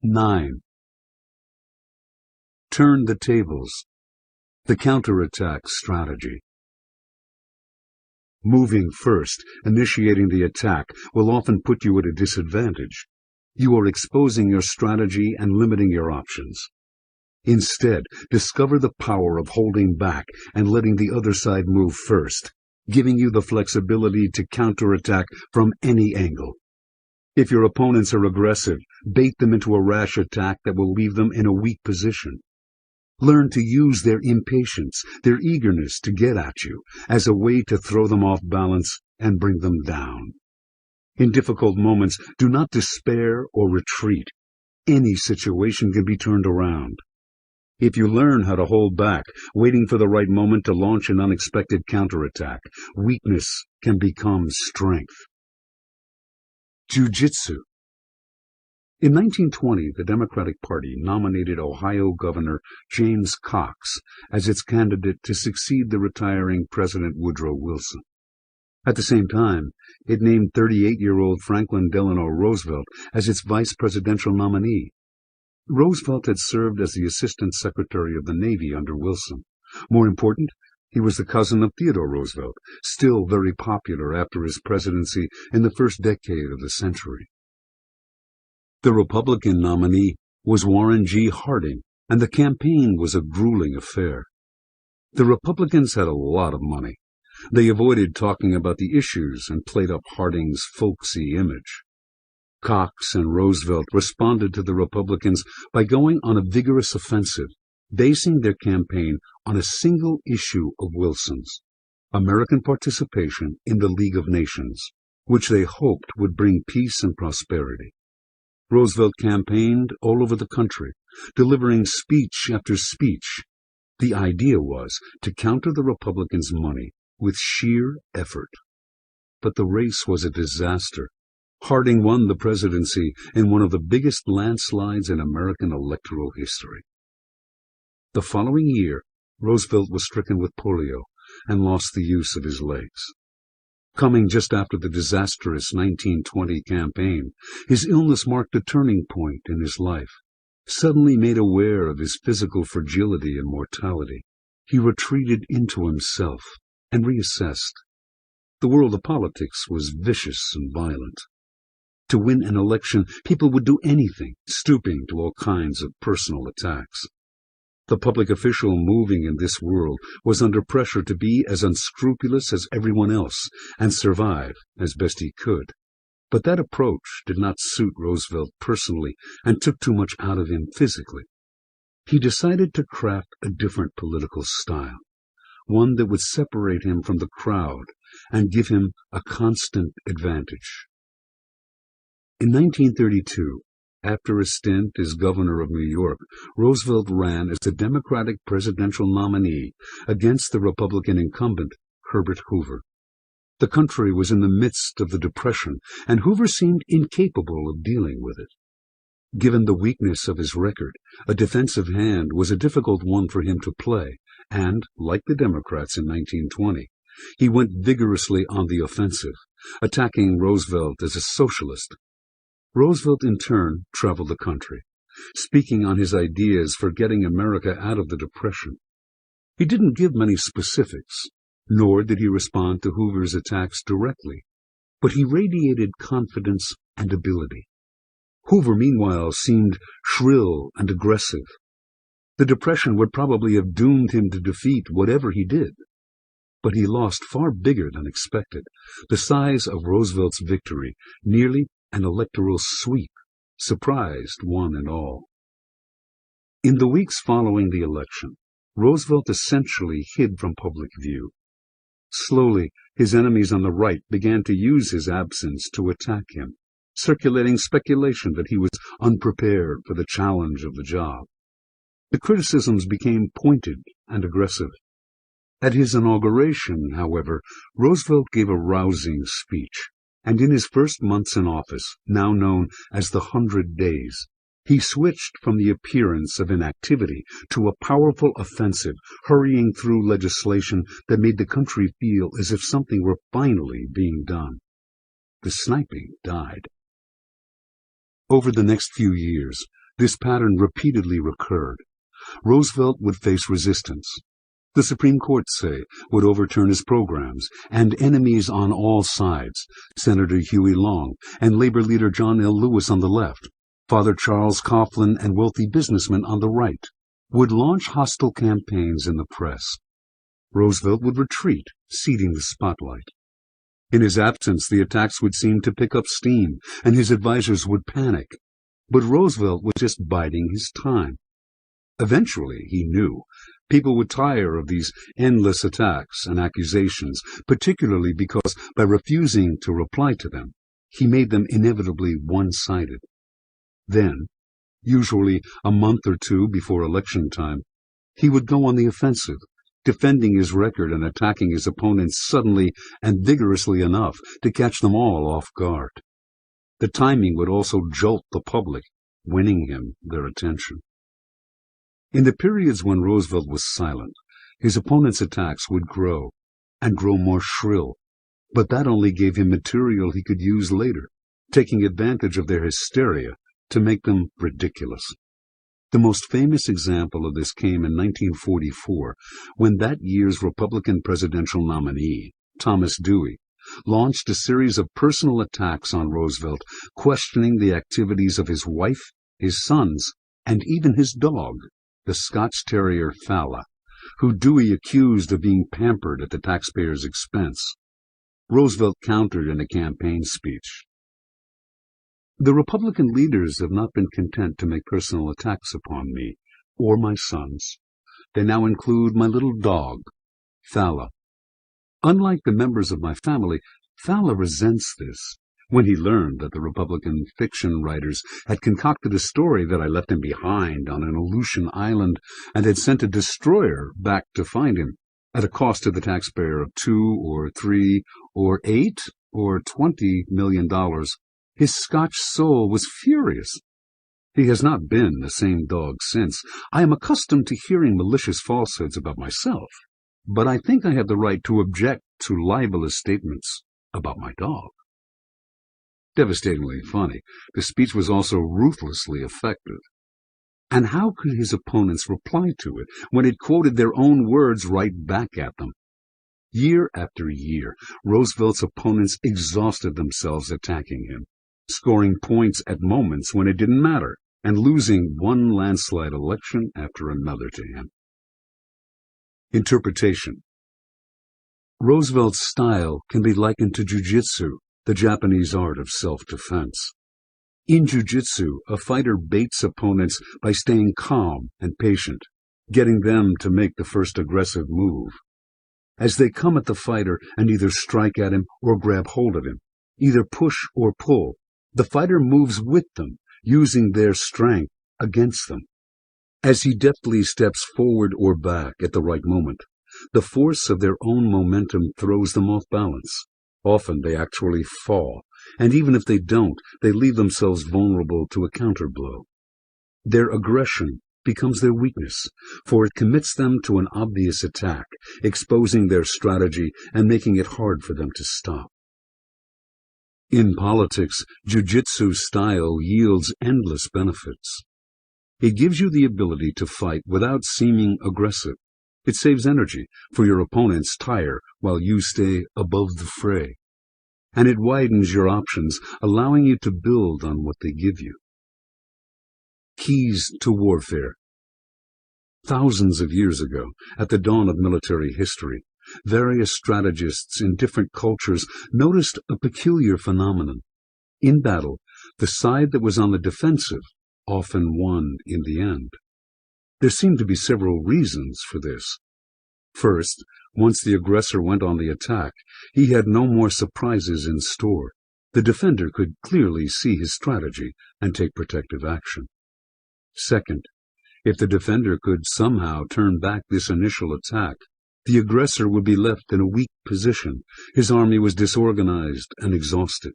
9. Turn the tables. The counterattack strategy. Moving first, initiating the attack, will often put you at a disadvantage. You are exposing your strategy and limiting your options. Instead, discover the power of holding back and letting the other side move first, giving you the flexibility to counterattack from any angle. If your opponents are aggressive, bait them into a rash attack that will leave them in a weak position. Learn to use their impatience, their eagerness to get at you, as a way to throw them off balance and bring them down. In difficult moments, do not despair or retreat. Any situation can be turned around. If you learn how to hold back, waiting for the right moment to launch an unexpected counterattack, weakness can become strength. Jiu-Jitsu. In 1920, the Democratic Party nominated Ohio Governor James Cox as its candidate to succeed the retiring President Woodrow Wilson. At the same time, it named 38-year-old Franklin Delano Roosevelt as its vice presidential nominee. Roosevelt had served as the Assistant Secretary of the Navy under Wilson. More important, he was the cousin of Theodore Roosevelt, still very popular after his presidency in the first decade of the century. The Republican nominee was Warren G. Harding, and the campaign was a grueling affair. The Republicans had a lot of money. They avoided talking about the issues and played up Harding's folksy image. Cox and Roosevelt responded to the Republicans by going on a vigorous offensive, basing their campaign on a single issue of Wilson's, American participation in the League of Nations, which they hoped would bring peace and prosperity. Roosevelt campaigned all over the country, delivering speech after speech. The idea was to counter the Republicans' money with sheer effort. But the race was a disaster. Harding won the presidency in one of the biggest landslides in American electoral history. The following year, Roosevelt was stricken with polio and lost the use of his legs. Coming just after the disastrous 1920 campaign, his illness marked a turning point in his life. Suddenly made aware of his physical fragility and mortality, he retreated into himself and reassessed. The world of politics was vicious and violent. To win an election, people would do anything, stooping to all kinds of personal attacks. The public official moving in this world was under pressure to be as unscrupulous as everyone else and survive as best he could. But that approach did not suit Roosevelt personally and took too much out of him physically. He decided to craft a different political style, one that would separate him from the crowd and give him a constant advantage. In 1932, after a stint as governor of New York, Roosevelt ran as the Democratic presidential nominee against the Republican incumbent, Herbert Hoover. The country was in the midst of the Depression, and Hoover seemed incapable of dealing with it. Given the weakness of his record, a defensive hand was a difficult one for him to play, and, like the Democrats in 1920, he went vigorously on the offensive, attacking Roosevelt as a socialist. Roosevelt, in turn, traveled the country, speaking on his ideas for getting America out of the Depression. He didn't give many specifics, nor did he respond to Hoover's attacks directly, but he radiated confidence and ability. Hoover, meanwhile, seemed shrill and aggressive. The Depression would probably have doomed him to defeat whatever he did. But he lost far bigger than expected. The size of Roosevelt's victory, nearly an electoral sweep, surprised one and all. In the weeks following the election, Roosevelt essentially hid from public view. Slowly, his enemies on the right began to use his absence to attack him, circulating speculation that he was unprepared for the challenge of the job. The criticisms became pointed and aggressive. At his inauguration, however, Roosevelt gave a rousing speech, and in his first months in office, now known as the 100 Days, he switched from the appearance of inactivity to a powerful offensive, hurrying through legislation that made the country feel as if something were finally being done. The sniping died. Over the next few years, This pattern repeatedly recurred. Roosevelt would face resistance. The Supreme Court, say, would overturn his programs, and enemies on all sides, Senator Huey Long and Labor leader John L. Lewis on the left, Father Charles Coughlin and wealthy businessmen on the right, would launch hostile campaigns in the press. Roosevelt would retreat, ceding the spotlight. In his absence, the attacks would seem to pick up steam, and his advisers would panic. But Roosevelt was just biding his time. Eventually, he knew, people would tire of these endless attacks and accusations, particularly because, by refusing to reply to them, he made them inevitably one-sided. Then, usually a month or two before election time, he would go on the offensive, defending his record and attacking his opponents suddenly and vigorously enough to catch them all off guard. The timing would also jolt the public, winning him their attention. In the periods when Roosevelt was silent, his opponents' attacks would grow, and grow more shrill, but that only gave him material he could use later, taking advantage of their hysteria to make them ridiculous. The most famous example of this came in 1944, when that year's Republican presidential nominee, Thomas Dewey, launched a series of personal attacks on Roosevelt, questioning the activities of his wife, his sons, and even his dog, the Scotch Terrier Fala, who Dewey accused of being pampered at the taxpayer's expense. Roosevelt countered in a campaign speech. The Republican leaders have not been content to make personal attacks upon me or my sons. They now include my little dog, Fala. Unlike the members of my family, Fala resents this. When he learned that the Republican fiction writers had concocted a story that I left him behind on an Aleutian island and had sent a destroyer back to find him, at a cost to the taxpayer of $2 or $3 or $8 or $20 million, his Scotch soul was furious. He has not been the same dog since. I am accustomed to hearing malicious falsehoods about myself, but I think I have the right to object to libelous statements about my dog. Devastatingly funny, the speech was also ruthlessly effective. And how could his opponents reply to it when it quoted their own words right back at them? Year after year, Roosevelt's opponents exhausted themselves attacking him, scoring points at moments when it didn't matter, and losing one landslide election after another to him. Interpretation. Roosevelt's style can be likened to jujitsu, the Japanese art of self-defense. In jujitsu, a fighter baits opponents by staying calm and patient, getting them to make the first aggressive move. As they come at the fighter and either strike at him or grab hold of him, either push or pull, the fighter moves with them, using their strength against them. As he deftly steps forward or back at the right moment, the force of their own momentum throws them off balance. Often they actually fall, and even if they don't, they leave themselves vulnerable to a counterblow. Their aggression becomes their weakness, for it commits them to an obvious attack, exposing their strategy and making it hard for them to stop. In politics, jujitsu style yields endless benefits. It gives you the ability to fight without seeming aggressive. It saves energy, for your opponents tire while you stay above the fray. And it widens your options, allowing you to build on what they give you. Keys to warfare. Thousands of years ago, at the dawn of military history, various strategists in different cultures noticed a peculiar phenomenon. In battle, the side that was on the defensive often won in the end. There seemed to be several reasons for this. First, once the aggressor went on the attack, he had no more surprises in store. The defender could clearly see his strategy and take protective action. Second, if the defender could somehow turn back this initial attack, the aggressor would be left in a weak position. His army was disorganized and exhausted.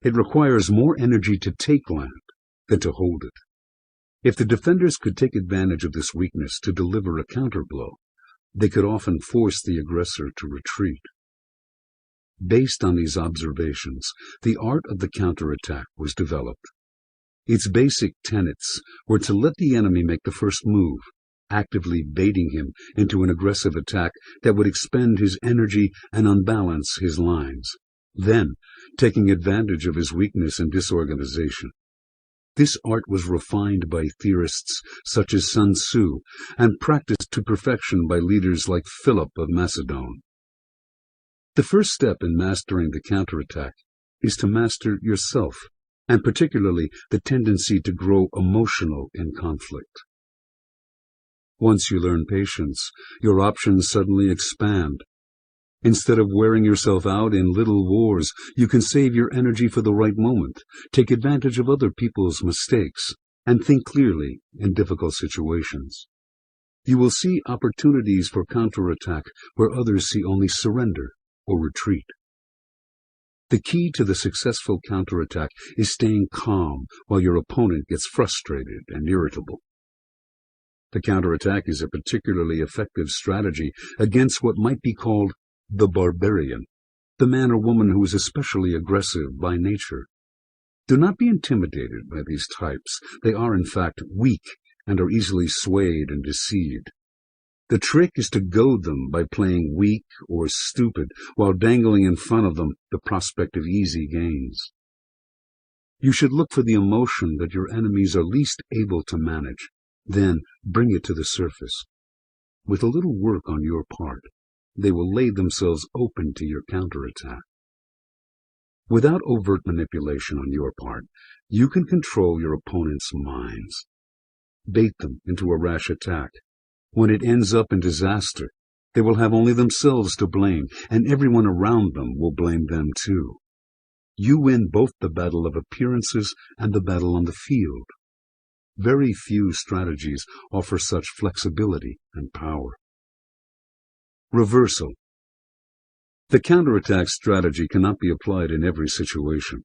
It requires more energy to take land than to hold it. If the defenders could take advantage of this weakness to deliver a counterblow, they could often force the aggressor to retreat. Based on these observations, the art of the counterattack was developed. Its basic tenets were to let the enemy make the first move, actively baiting him into an aggressive attack that would expend his energy and unbalance his lines, then taking advantage of his weakness and disorganization. This art was refined by theorists such as Sun Tzu and practiced to perfection by leaders like Philip of Macedon. The first step in mastering the counterattack is to master yourself, and particularly the tendency to grow emotional in conflict. Once you learn patience, your options suddenly expand. Instead of wearing yourself out in little wars, you can save your energy for the right moment, take advantage of other people's mistakes, and think clearly in difficult situations. You will see opportunities for counterattack where others see only surrender or retreat. The key to the successful counterattack is staying calm while your opponent gets frustrated and irritable. The counterattack is a particularly effective strategy against what might be called the barbarian, the man or woman who is especially aggressive by nature. Do not be intimidated by these types. They are, in fact, weak and are easily swayed and deceived. The trick is to goad them by playing weak or stupid while dangling in front of them the prospect of easy gains. You should look for the emotion that your enemies are least able to manage, then bring it to the surface. With a little work on your part, they will lay themselves open to your counterattack. Without overt manipulation on your part, you can control your opponent's minds. Bait them into a rash attack. When it ends up in disaster, they will have only themselves to blame, and everyone around them will blame them too. You win both the battle of appearances and the battle on the field. Very few strategies offer such flexibility and power. Reversal. The counterattack strategy cannot be applied in every situation.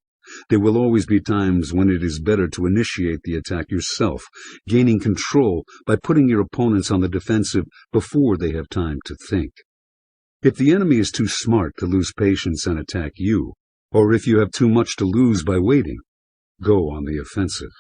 There will always be times when it is better to initiate the attack yourself, gaining control by putting your opponents on the defensive before they have time to think. If the enemy is too smart to lose patience and attack you, or if you have too much to lose by waiting, go on the offensive.